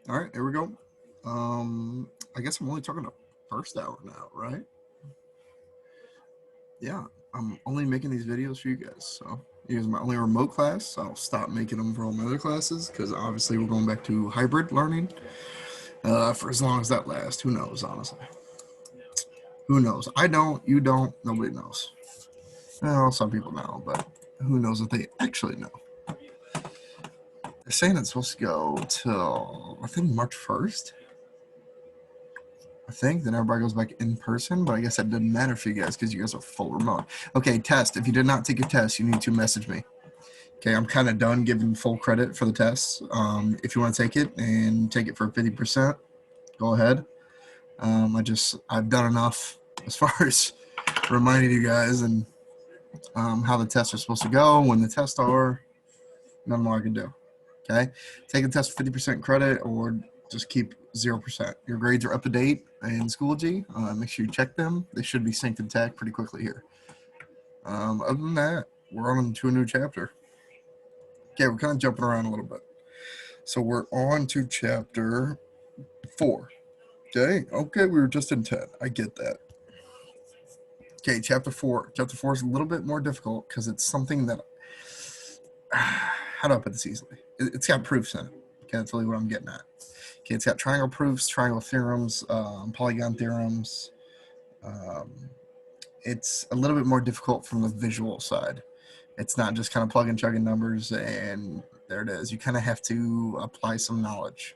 All right, here we go. I guess I'm only talking the first hour now, right? Yeah, I'm only making these videos for you guys. So you guys are my only remote class. So I'll stop making them for all my other classes because obviously we're going back to hybrid learning for as long as that lasts. Who knows, honestly? Who knows? I don't. You don't. Nobody knows. Well, some people know, but who knows if they actually know? They're saying it's supposed to go till I think March 1st. I think. Then everybody goes back in person, but I guess that doesn't matter for you guys because you guys are full remote. Okay, test. If you did not take your test, you need to message me. Okay, I'm kind of done giving full credit for the tests. If you want to take it and take it for 50%, go ahead. I've done enough as far as reminding you guys and how the tests are supposed to go, when the tests are. Nothing more I can do. Okay, take a test for 50% credit or just keep 0%. Your grades are up to date in Schoology. Make sure you check them. They should be synced and tagged pretty quickly here. Other than that, we're on to a new chapter. Okay, we're kind of jumping around a little bit. So we're on to chapter 4. Okay, we were just in 10. I get that. Okay, chapter 4. Chapter 4 is a little bit more difficult because it's something that. How do I put this easily? It's got proofs in it. Okay, that's really what I'm getting at. Okay, it's got triangle proofs, triangle theorems, polygon theorems. Um, it's a little bit more difficult from the visual side. It's not just kind of plug and chugging numbers and there it is. You kind of have to apply some knowledge.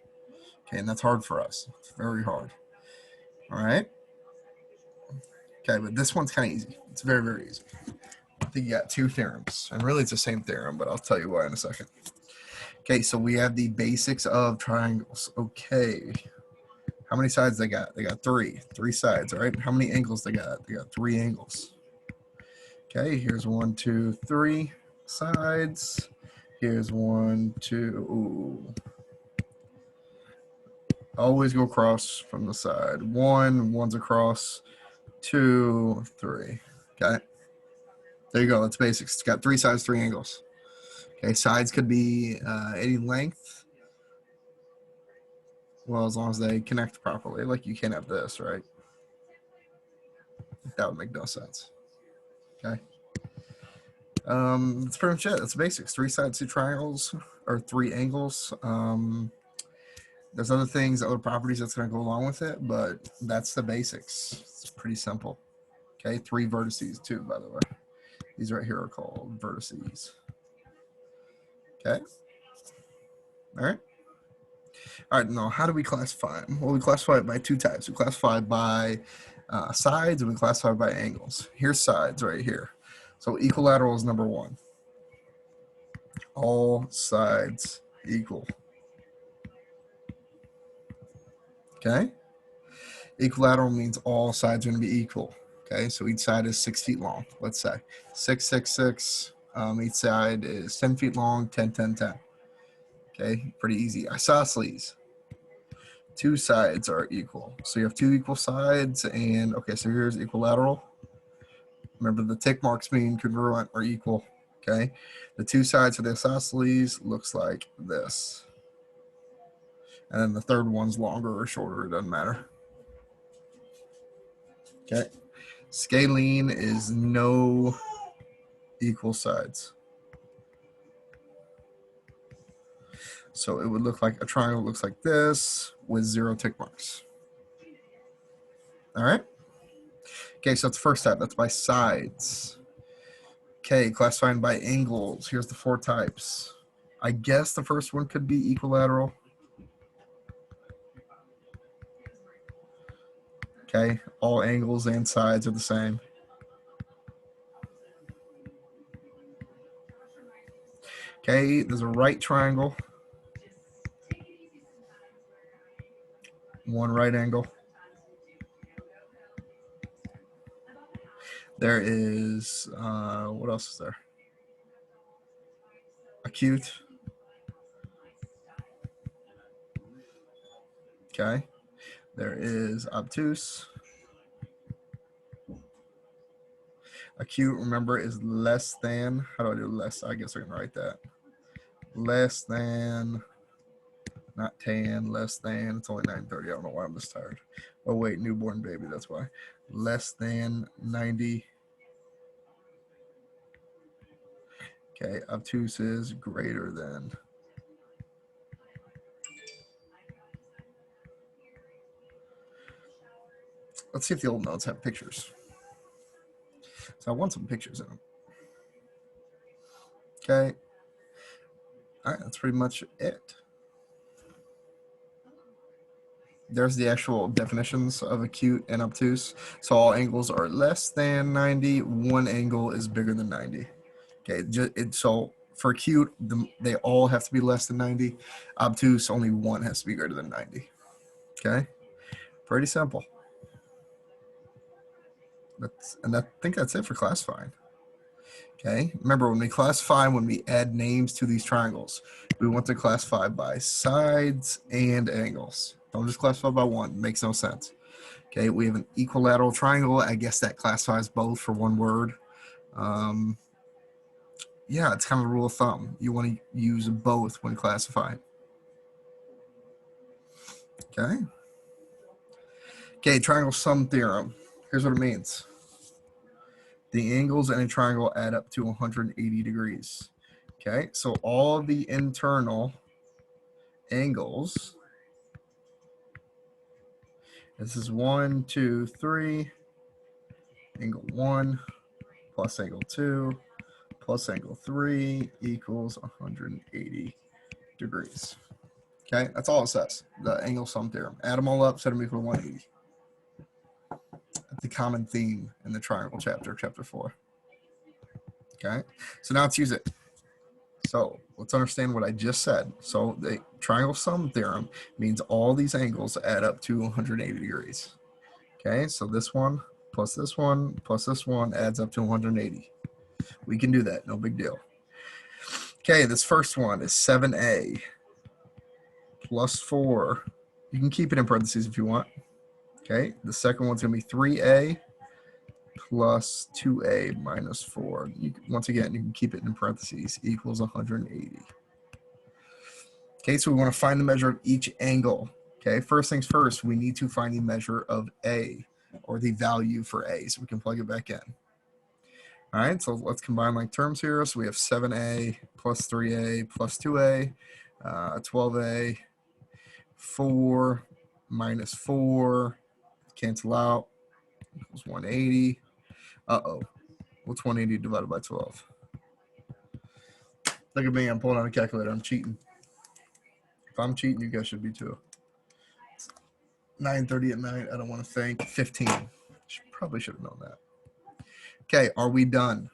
Okay, and that's hard for us. It's very hard. All right. Okay, but this one's kind of easy. It's very, very easy. I think you got two theorems, and really it's the same theorem, but I'll tell you why in a second. Okay, so we have the basics of triangles. Okay, how many sides they got? They got three sides. All right, how many angles they got? They got 3 angles. Okay, here's 1, 2, 3 sides. Here's 1, 2. Ooh. Always go across from the side. One's across. 2, 3. Okay. There you go. That's basics. It's got 3 sides, 3 angles. Okay, sides could be any length. Well, as long as they connect properly. Like you can't have this, right? That would make no sense. Okay. That's pretty much it. That's the basics. 3 sides, 2 triangles, or 3 angles. There's other things, other properties that's going to go along with it, but that's the basics. It's pretty simple. Okay, 3 vertices too, by the way. These right here are called vertices. Okay. All right. All right, now how do we classify them? Well, we classify it by 2 types. We classify by sides and we classify by angles. Here's sides right here. So equilateral is number 1. All sides equal. Okay? Equilateral means all sides are going to be equal. Okay, so each side is 6 feet long, let's say. 6, 6, 6. Each side is 10 feet long, 10, 10, 10. Okay, pretty easy. Isosceles. 2 sides are equal. So you have 2 equal sides, and okay, so here's equilateral. Remember, the tick marks mean congruent or equal. Okay, the 2 sides of the isosceles looks like this. And then the third one's longer or shorter, it doesn't matter. Okay, scalene is no equal sides. So it would look like a triangle looks like this with 0 tick marks. All right. Okay, so that's the first type. That's by sides. Okay, classifying by angles. Here's the 4 types. I guess the first one could be equilateral. Okay, all angles and sides are the same. Okay, there's a right triangle. 1 right angle. There is, what else is there? Acute. Okay. There is obtuse. Acute, remember, is less than. How do I do less? I guess I can write that. Less than Not tan, less than. It's only 9:30. I don't know why I'm this tired. Oh, wait, newborn baby. That's why. Less than 90. Okay, obtuse is greater than. Let's see if the old notes have pictures. So I want some pictures in them. Okay. All right, that's pretty much it. There's the actual definitions of acute and obtuse. So all angles are less than 90. One angle is bigger than 90. Okay, so for acute, they all have to be less than 90. Obtuse, only one has to be greater than 90. Okay, pretty simple. I think that's it for classifying. Okay, remember when we classify, when we add names to these triangles, we want to classify by sides and angles. Don't just classify by one, it makes no sense. Okay, we have an equilateral triangle. I guess that classifies both for one word. Yeah, it's kind of a rule of thumb. You want to use both when classifying. Okay. Okay, triangle sum theorem. Here's what it means. The angles in a triangle add up to 180 degrees. Okay, so all of the internal angles, this is 1, 2, 3, angle 1 plus angle 2 plus angle 3 equals 180 degrees. Okay, that's all it says, the angle sum theorem. Add them all up, set them equal to 180. That's the common theme in the triangle chapter, chapter 4. Okay, so now let's use it. So let's understand what I just said. So the triangle sum theorem means all these angles add up to 180 degrees. Okay, so this one plus this one plus this one adds up to 180. We can do that, no big deal. Okay, this first one is 7a plus 4. You can keep it in parentheses if you want. Okay, the second one's going to be 3a plus 2a minus 4. Once again, you can keep it in parentheses, equals 180. Okay, so we want to find the measure of each angle. Okay, first things first, we need to find the measure of a, or the value for a, so we can plug it back in. All right, so let's combine like terms here. So we have 7a plus 3a plus 2a, 12a, 4 minus 4, cancel out, equals 180. Uh-oh, what's 180 divided by 12? Look at me, I'm pulling out a calculator, I'm cheating. If I'm cheating, you guys should be too. 9:30 at night, I don't want to think. 15, probably should have known that. Okay, are we done?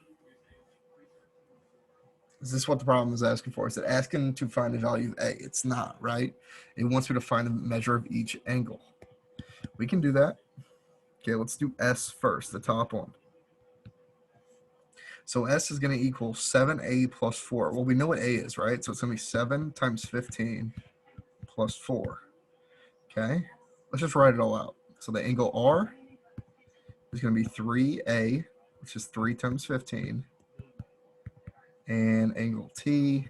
Is this what the problem is asking for? Is it asking to find the value of a? It's not, right? It wants me to find the measure of each angle. We can do that. Okay, let's do S first, the top one. So S is going to equal 7a plus 4. Well, we know what a is, right? So it's going to be 7 times 15 plus 4. Okay, let's just write it all out. So the angle R is going to be 3a, which is 3 times 15. And angle T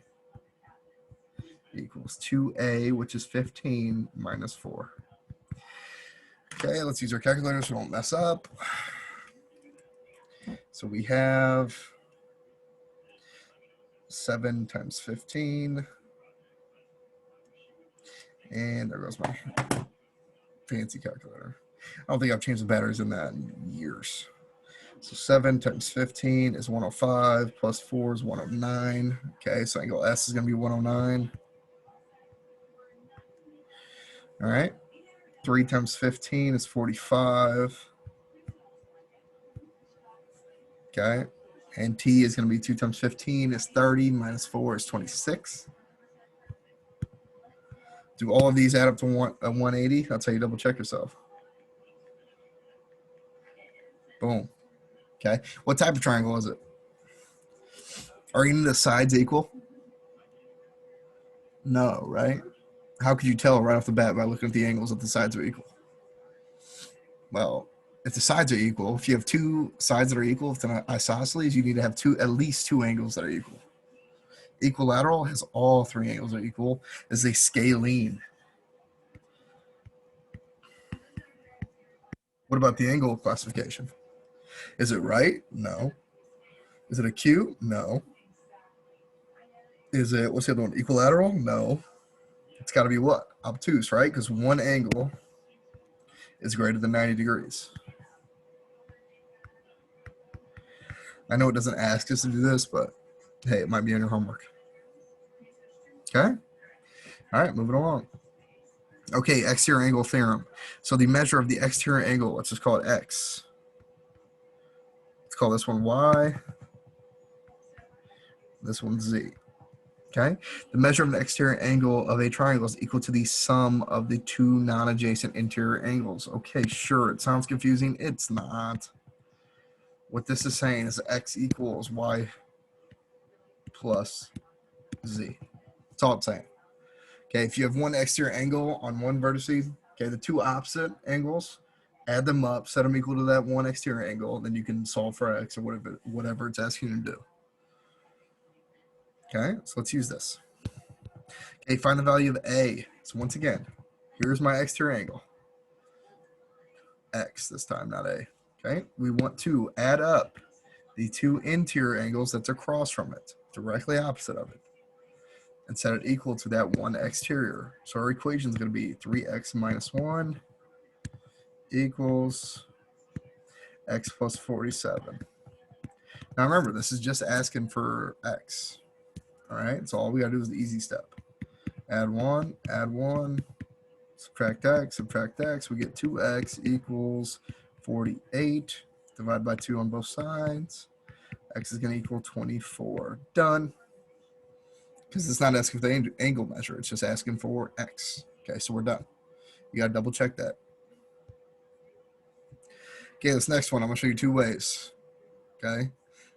equals 2a, which is 15 minus 4. Okay, let's use our calculator so we don't mess up. So we have 7 times 15. And there goes my fancy calculator. I don't think I've changed the batteries in that in years. So 7 times 15 is 105, plus 4 is 109. Okay, so angle S is going to be 109. All right. 3 times 15 is 45. Okay. And T is going to be 2 times 15 is 30, minus 4 is 26. Do all of these add up to 180? That's how you double check yourself. Boom. Okay. What type of triangle is it? Are any of the sides equal? No, right? How could you tell right off the bat by looking at the angles that the sides are equal? Well, if the sides are equal, if you have two sides that are equal, if it's an isosceles, you need to have at least two angles that are equal. Equilateral has all three angles are equal. Is a scalene. What about the angle classification? Is it right? No. Is it acute? No. Is it, what's the other one? Equilateral? No. It's got to be what? Obtuse, right? Because one angle is greater than 90 degrees. I know it doesn't ask us to do this, but hey, it might be in your homework. Okay? All right, moving along. Okay, exterior angle theorem. So the measure of the exterior angle, let's just call it x. Let's call this one y. This one z. Okay? The measure of the exterior angle of a triangle is equal to the sum of the two non-adjacent interior angles. Okay, sure. It sounds confusing. It's not. What this is saying is x equals y plus z. That's all I'm saying. Okay, if you have one exterior angle on one vertex, okay, the two opposite angles, add them up, set them equal to that one exterior angle, then you can solve for x or whatever it's asking you to do. Okay, so let's use this. Okay, find the value of a. So once again, here's my exterior angle. X this time, not a. Okay, we want to add up the two interior angles that's across from it, directly opposite of it, and set it equal to that one exterior. So our equation is going to be 3x minus 1 equals x plus 47. Now remember, this is just asking for x. All right, so all we got to do is the easy step. Add 1, subtract x, we get 2x equals 48. Divide by 2 on both sides. X is going to equal 24. Done. Because it's not asking for the angle measure, it's just asking for x. Okay, so we're done. You got to double check that. Okay, this next one, I'm going to show you two ways. Okay,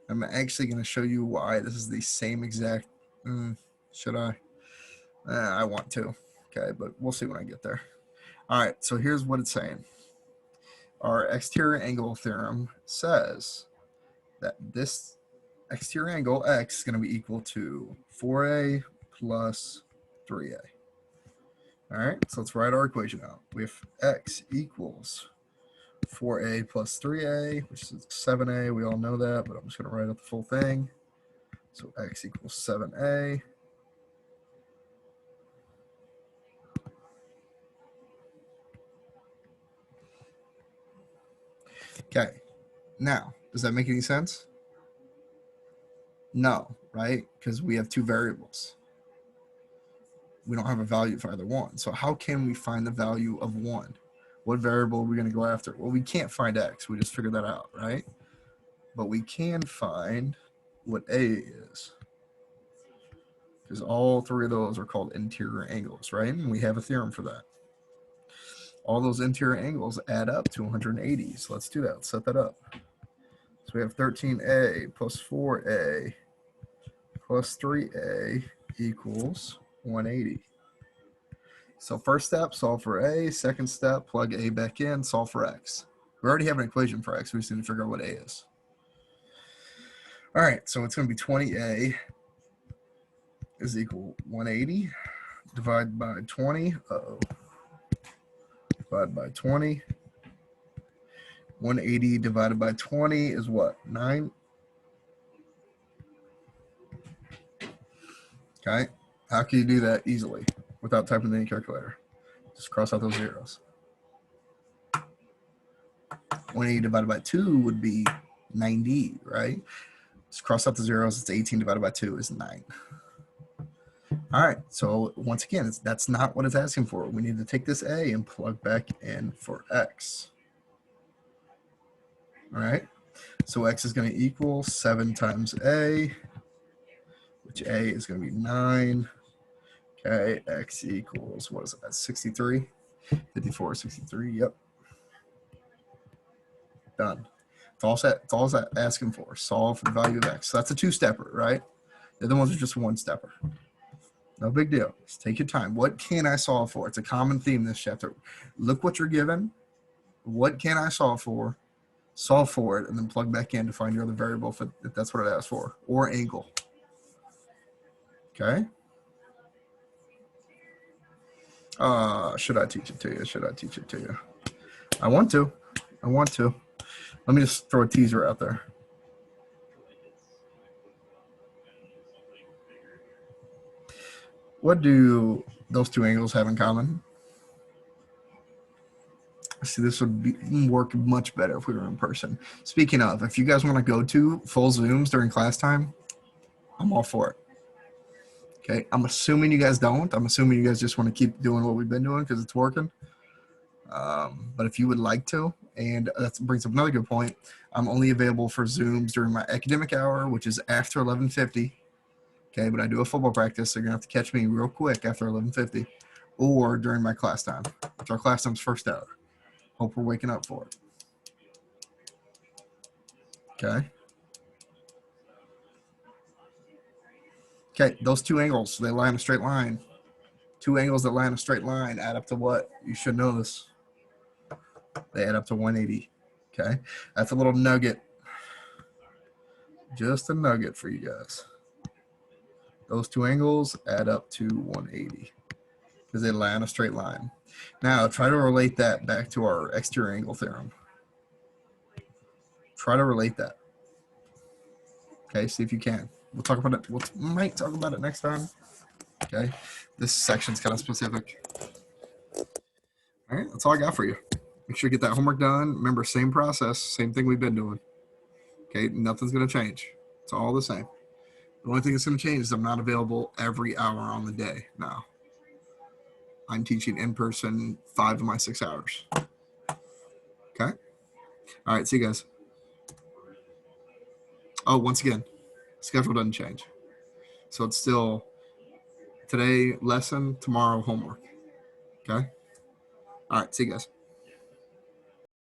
I'm actually going to show you why this is the same exact. Should I? I want to. Okay, but we'll see when I get there. All right, so here's what it's saying. Our exterior angle theorem says that this exterior angle x is going to be equal to 4a plus 3a. All right, so let's write our equation out. We have x equals 4a plus 3a, which is 7a. We all know that, but I'm just going to write out the full thing. So x equals 7a. Okay, now, does that make any sense? No, right? Because we have two variables. We don't have a value for either one. So how can we find the value of one? What variable are we going to go after? Well, we can't find x. We just figured that out, right? But we can find what a is. Because all three of those are called interior angles, right? And we have a theorem for that. All those interior angles add up to 180. So let's do that. Let's set that up. So we have 13a plus 4a plus 3a equals 180. So first step, solve for a. Second step, plug a back in, solve for x. We already have an equation for x. We just need to figure out what a is. All right, so it's going to be 20a is equal 180. Divide by 20. Divide by 20. 180 divided by 20 is what? 9. Okay. How can you do that easily without typing in any calculator? Just cross out those zeros. 180 divided by 2 would be 90, right? Just cross out the zeros. It's 18 divided by 2 is 9. All right. So once again, that's not what it's asking for. We need to take this a and plug back in for x. All right. So x is going to equal 7 times a, which a is going to be 9. Okay, x equals, what is that, 63? 54, 63, yep. Done. It's all it's asking for. Solve for the value of x. So that's a two-stepper, right? The other ones are just one-stepper. No big deal. Just take your time. What can I solve for? It's a common theme in this chapter. Look what you're given. What can I solve for? Solve for it, and then plug back in to find your other variable if that's what it asks for, or angle. Okay. Should I teach it to you? Should I teach it to you? I want to. I want to. Let me just throw a teaser out there. What do those two angles have in common? See, this would work much better if we were in person. Speaking of, if you guys want to go to full Zooms during class time, I'm all for it. Okay, I'm assuming you guys don't. I'm assuming you guys just want to keep doing what we've been doing because it's working. But if you would like to, and that brings up another good point, I'm only available for Zooms during my academic hour, which is after 11:50. Okay, but I do a football practice, so you're gonna have to catch me real quick after 11:50, or during my class time, which our class time's first hour. Hope we're waking up for it. Okay. Okay, those two angles, they lie in a straight line. Two angles that lie in a straight line add up to what? You should know this. They add up to 180. Okay, that's a little nugget. Just a nugget for you guys. Those two angles add up to 180 because they lie on a straight line. Now, try to relate that back to our exterior angle theorem. Try to relate that. Okay, see if you can. We'll talk about it. We might talk about it next time. Okay, this section's kind of specific. All right, that's all I got for you. Make sure you get that homework done. Remember, same process, same thing we've been doing. Okay, nothing's going to change. It's all the same. The only thing that's going to change is I'm not available every hour on the day now. I'm teaching in person 5 of my 6 hours. Okay? All right, see you guys. Oh, once again, schedule doesn't change. So it's still today lesson, tomorrow homework. Okay? All right, see you guys.